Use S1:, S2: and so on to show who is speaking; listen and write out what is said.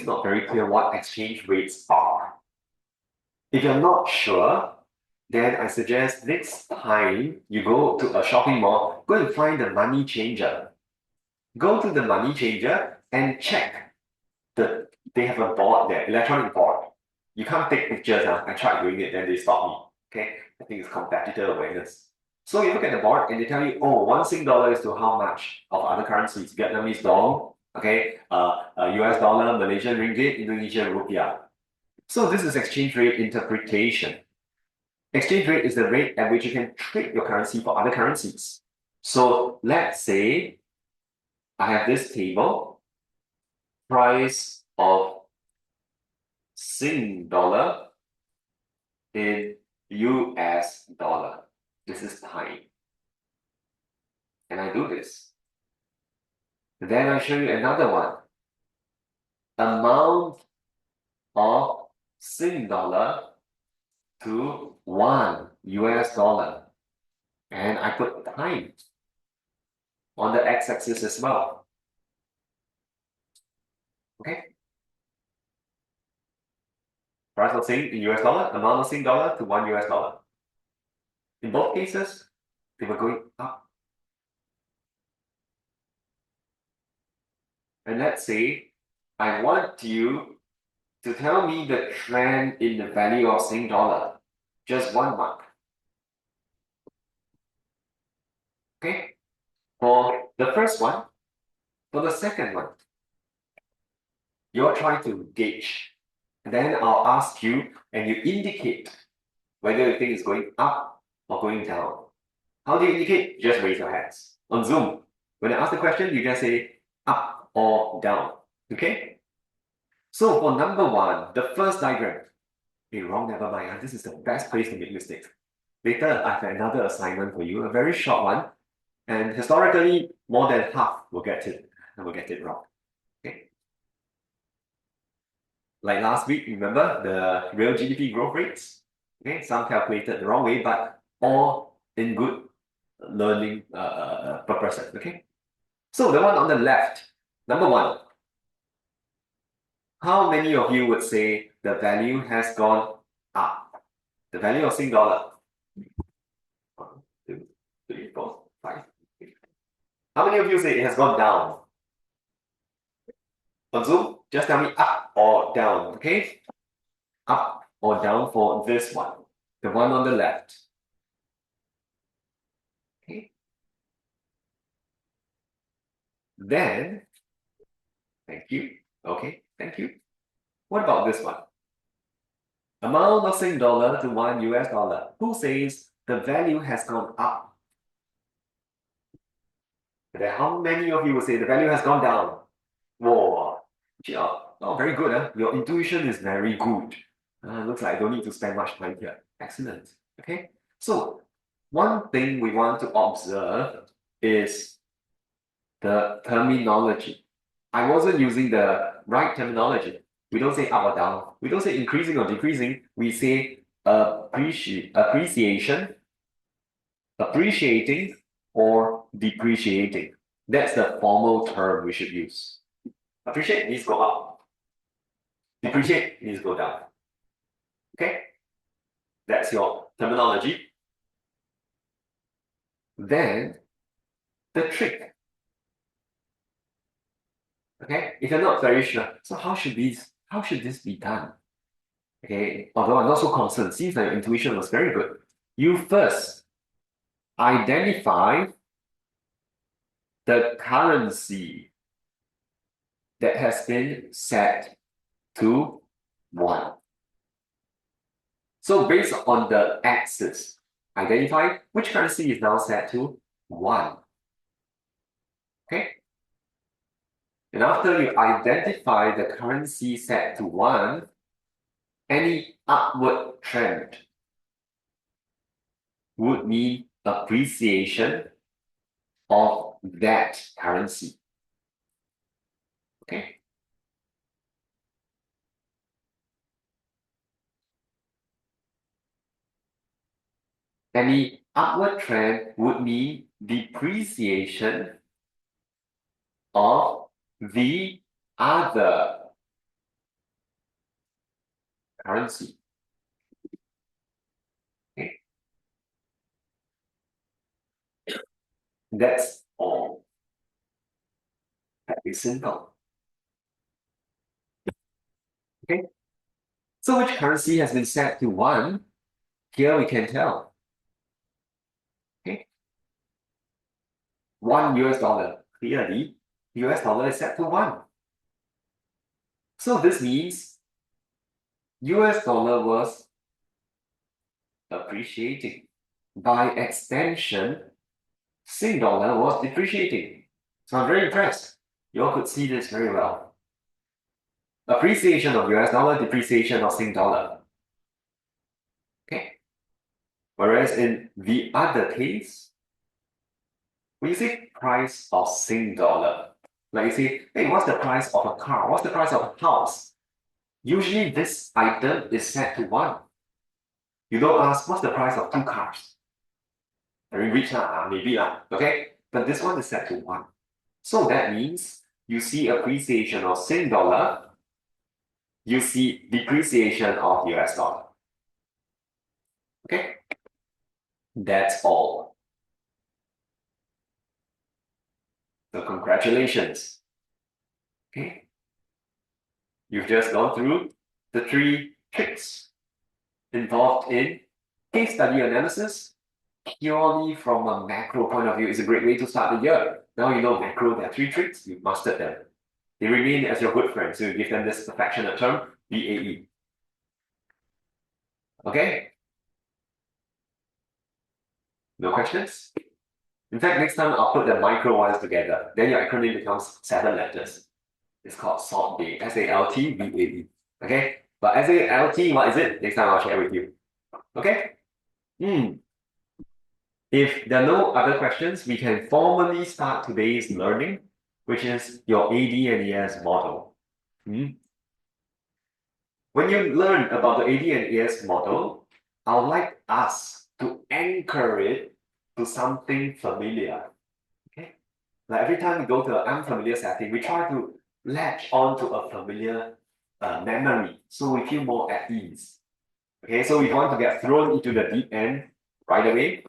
S1: it's not very clear what exchange rates are. If you're not sure, then I suggest next time you go to a shopping mall, go and find the money changer. Go to the money changer and check they have a board there, electronic board. You can't take pictures. I tried doing it, then they stopped me. Okay, I think it's competitor awareness. So you look at the board and they tell you, oh, $1 is to how much of other currencies? Vietnamese dong, okay, US dollar, Malaysian ringgit, Indonesian rupiah. So this is exchange rate interpretation. Exchange rate is the rate at which you can trade your currency for other currencies. So let's say I have this table, price of Sing dollar in US dollar. This is time. And I do this. Then I show you another one. Amount of Sing dollar to $1. And I put time on the x-axis as well. Okay? Price of Sing in US dollar, amount of Sing dollar to $1. In both cases, they were going up. And let's say I want you to tell me the trend in the value of Sing dollar. Just 1 month. Okay? For the first one, for the second one, you're trying to gauge. And then I'll ask you and you indicate whether you think it's going up or going down. How do you indicate? Just raise your hands. On Zoom, when I ask the question, you just say up or down. Okay? So for number one, the first diagram. Hey, wrong, never mind. This is the best place to make mistakes. Later, I have another assignment for you, a very short one. And historically, more than half will get it wrong. Okay. Like last week, remember the real GDP growth rates? Okay, some calculated the wrong way, but all in good learning purposes. Okay. So the one on the left, number one. How many of you would say the value has gone up? The value of Sing dollar. 1, 2, 3, 4, 5. How many of you say it has gone down? On Zoom, just tell me up or down, okay? Up or down for this one, the one on the left. Okay. Then, thank you. Okay, thank you. What about this one? Amount of Sing dollar to $1. Who says the value has gone up? And then how many of you will say the value has gone down? Whoa, yeah. Oh, very good. Huh? Your intuition is very good. Looks like I don't need to spend much time here. Excellent. Okay. So one thing we want to observe is the terminology. I wasn't using the right terminology. We don't say up or down. We don't say increasing or decreasing. We say appreciation, appreciating, or depreciating. That's the formal term we should use. Appreciate means go up. Depreciate means go down. Okay? That's your terminology. Then, the trick. Okay? If you're not very sure, so how should this be done? Okay, although I'm not so concerned, seems like your intuition was very good. You first identify the currency that has been set to 1. So based on the axis, identify which currency is now set to 1. Okay? And after you identify the currency set to 1, any upward trend would mean appreciation of that currency. Okay? Any upward trend would mean depreciation of the other currency. Okay. That's all. Very simple. Okay. So which currency has been set to 1? Here we can tell. Okay. $1. Clearly, US dollar is set to 1. So this means US dollar was appreciating. By extension, Sing dollar was depreciating. So I'm very impressed. You all could see this very well. Appreciation of US dollar, depreciation of Sing dollar. Okay. Whereas in the other case, when you say price of Sing dollar, like you say, hey, what's the price of a car? What's the price of a house? Usually this item is set to 1. You don't ask, what's the price of 2 cars? Very rich, maybe, okay? But this one is set to 1. So that means you see appreciation of Sing dollar, you see depreciation of US dollar. Okay? That's all. So congratulations. Okay? You've just gone through the 3 tricks involved in case study analysis. Purely from a macro point of view, is a great way to start the year. Now you know macro, there are 3 tricks, you've mastered them. They remain as your good friends, so you give them this affectionate term, BAE. Okay? No questions? In fact, next time I'll put the micro ones together. Then your acronym becomes 7 letters. It's called SALT-BAE, SALT-BAE. Okay? But SALT, what is it? Next time I'll share with you. Okay? If there are no other questions, we can formally start today's learning, which is your AD and ES model. When you learn about the AD and ES model, I would like us to anchor it to something familiar. Okay? Like every time we go to an unfamiliar setting, we try to latch on to a familiar memory, so we feel more at ease. Okay, so if you want to get thrown into the deep end right away,